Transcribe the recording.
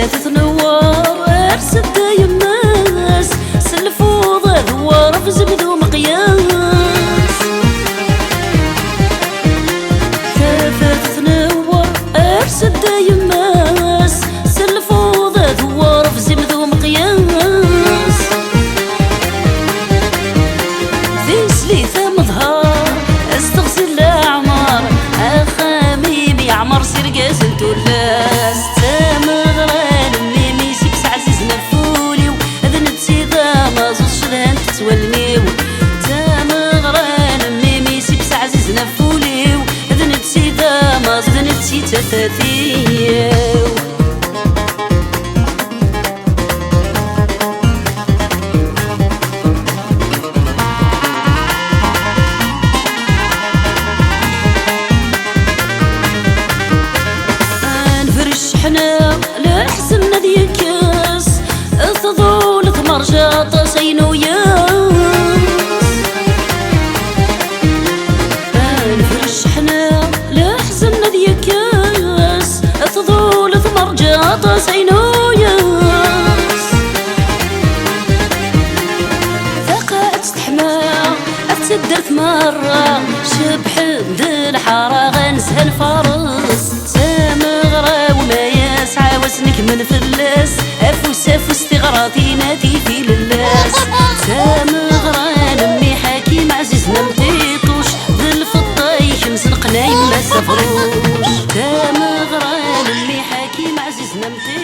تفات تنور ارسل يماس سلفو ضوار في زبد ومقياس تفات تنور ارسل يماس سلفو ضوار في زبد ومقياس في سليثة مظهر استغسل الاعمار اخاميم يعمر سير قاسل تولاس تامغران ميمي سيبس عزيز نفوليو اذن تسيدا ما زوج شذهان تتولنيو تامغران ميمي سيبس عزيز نفوليو اذن تسيدا ما زدن تسيتا ثاثيو حنا لحسن ذي كاس تظول ثمر جاطة سينو ياس نفرش حنا لحسن ذي كاس تظول ثمر جاطة سينو ياس ثقة تستحمى أفتدرت مرة شبح ذي الحارة غنسها الفرس سامغرا وما يسعى وسنك من فلاس أفوس أفوس تغراطي نادي في للاس سامغرا نمي حكيم عزيزنا مطيطوش ذي الفطايش مسنقنا يما سفروش سامغرا نمي حكيم عزيزنا مطيطوش